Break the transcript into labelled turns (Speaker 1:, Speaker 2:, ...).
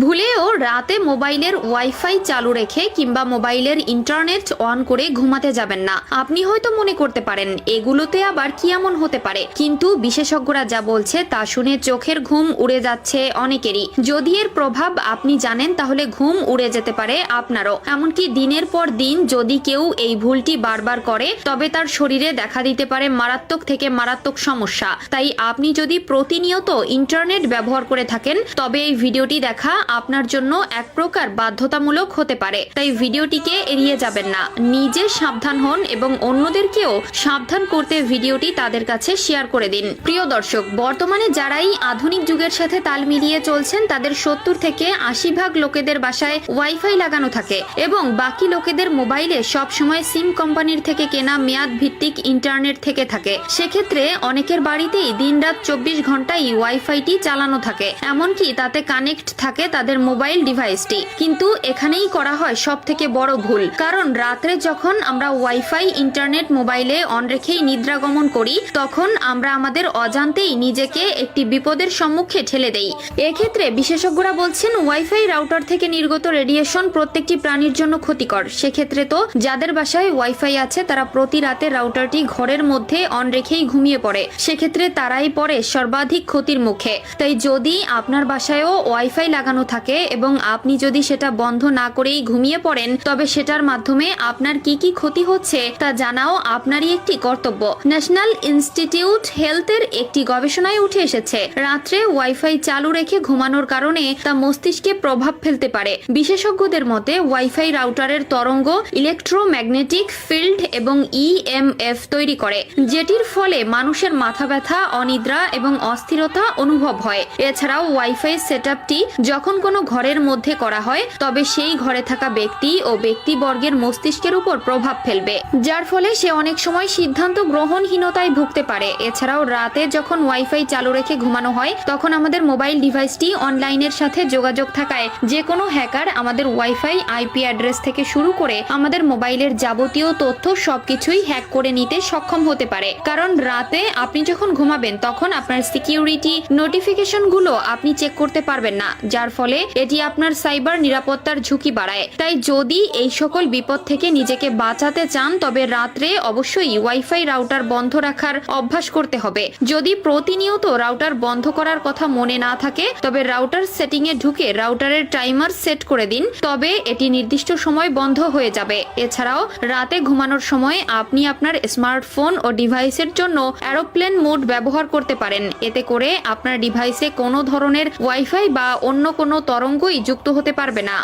Speaker 1: ভুলেও রাতে মোবাইলের ওয়াইফাই চালু রেখে কিংবা মোবাইলের ইন্টারনেট অন করে ঘুমাতে যাবেন না। আপনি হয়তো মনে করতে পারেন এগুলোতে আবার কি এমন হতে পারে, কিন্তু বিশেষজ্ঞরা যা বলছে তা শুনে চোখের ঘুম উড়ে যাচ্ছে অনেকেরই। যদি এর প্রভাব আপনি জানেন তাহলে ঘুম উড়ে যেতে পারে আপনারও। এমনকি দিনের পর দিন যদি কেউ এই ভুলটি বারবার করে তবে তার শরীরে দেখা দিতে পারে মারাত্মক থেকে মারাত্মক সমস্যা। তাই আপনি যদি প্রতিনিয়ত ইন্টারনেট ব্যবহার করে থাকেন তবে এই ভিডিওটি দেখা আপনার জন্য এক প্রকার বাধ্যতামূলক হতে পারে। তাই ভিডিওটিকে এড়িয়ে যাবেন না, নিজে সাবধান হন এবং অন্যদেরকেও সাবধান করতে ভিডিওটি তাদের কাছে শেয়ার করে দিন। প্রিয় দর্শক, বর্তমানে যারাই আধুনিক যুগের সাথে তাল মিলিয়ে চলছেন তাদের 70 থেকে 80% লোকেদের বাসায় ওয়াইফাই লাগানো থাকে এবং বাকি লোকেদের মোবাইলে সবসময় সিম কোম্পানির থেকে কেনা মেয়াদ ভিত্তিক ইন্টারনেট থেকে থাকে। সেক্ষেত্রে অনেকের বাড়িতেই দিনরাত 24 ঘন্টাই ওয়াইফাইটি চালানো থাকে, এমনকি তাতে কানেক্ট থাকে তাদের মোবাইল ডিভাইসটি। কিন্তু এখানেই করা হয় সব থেকে বড় ভুল, কারণ রাত্রে যখন আমরা ওয়াইফাই ইন্টারনেট মোবাইলে অন রেখেই নিদ্রাগমন করি তখন আমরা আমাদের অজান্তেই নিজেকে একটি বিপদের সম্মুখে ঠেলে দেই। এক্ষেত্রে বিশেষজ্ঞরা বলছেন ওয়াইফাই রাউটার থেকে নির্গত রেডিয়েশন প্রত্যেকটি প্রাণীর জন্য ক্ষতিকর। সেক্ষেত্রে তো যাদের বাসায় ওয়াইফাই আছে তারা প্রতি রাতে রাউটারটি ঘরের মধ্যে অন রেখেই ঘুমিয়ে পড়ে, সেক্ষেত্রে তারাই পড়ে সর্বাধিক ক্ষতির মুখে। তাই যদি আপনার বাসায়ও ওয়াইফাই লাগানো থাকে এবং আপনি যদি সেটা বন্ধ না করেই ঘুমিয়ে পড়েন তবে সেটার মাধ্যমে আপনার কি কি ক্ষতি হচ্ছে তা জানাও আপনারই একটি কর্তব্য। ন্যাশনাল ইনস্টিটিউট হেলথের একটি গবেষণায় উঠে এসেছে রাত্রে ওয়াইফাই চালু রেখে ঘুমানোর কারণে তা মস্তিষ্কে প্রভাব ফেলতে পারে। বিশেষজ্ঞদের মতে ওয়াইফাই রাউটারের তরঙ্গ ইলেকট্রোম্যাগনেটিক ফিল্ড এবং ইএমএফ তৈরি করে, যেটির ফলে মানুষের মাথা ব্যথা, অনিদ্রা এবং অস্থিরতা অনুভব হয়। এছাড়াও ওয়াইফাই সেটআপটি যখন কোনো ঘরের মধ্যে করা হয় তবে সেই ঘরে থাকা ব্যক্তি ও ব্যক্তিবর্গের মস্তিষ্কের উপর প্রভাব ফেলবে, যার ফলে সে অনেক সময় সিদ্ধান্ত গ্রহণহীনতায় ভুগতে পারে। এছাড়াও রাতে যখন ওয়াইফাই চালু রেখে ঘুমানো হয় তখন আমাদের মোবাইল ডিভাইসটি অনলাইনের সাথে যোগাযোগ থাকায় যে কোনো হ্যাকার আমাদের ওয়াইফাই আইপি অ্যাড্রেস থেকে শুরু করে আমাদের মোবাইলের যাবতীয় তথ্য সবকিছুই হ্যাক করে নিতে সক্ষম হতে পারে। কারণ রাতে আপনি যখন ঘুমাবেন তখন আপনার সিকিউরিটি নোটিফিকেশনগুলো আপনি চেক করতে পারবেন না, যার ফলে এটি আপনার সাইবার নিরাপত্তার ঝুঁকি বাড়ায়। তাই যদি এই সকল বিপদ থেকে নিজেকে বাঁচাতে চান তবে রাত্রে অবশ্যই ওয়াইফাই রাউটার বন্ধ রাখার অভ্যাস করতে হবে। যদি প্রতিনিয়ত রাউটার বন্ধ করার কথা মনে না থাকে তবে রাউটার সেটিং এ ঢুকে রাউটারের টাইমার সেট করে দিন, তবে এটি নির্দিষ্ট সময় বন্ধ হয়ে যাবে। এছাড়াও রাতে ঘুমানোর সময় আপনি আপনার স্মার্টফোন ও ডিভাইসের জন্য এরোপ্লেন মোড ব্যবহার করতে পারেন। এতে করে আপনার ডিভাইসে কোনো ধরনের ওয়াইফাই বা অন্য কোনো তরঙ্গই যুক্ত হতে পারবে না।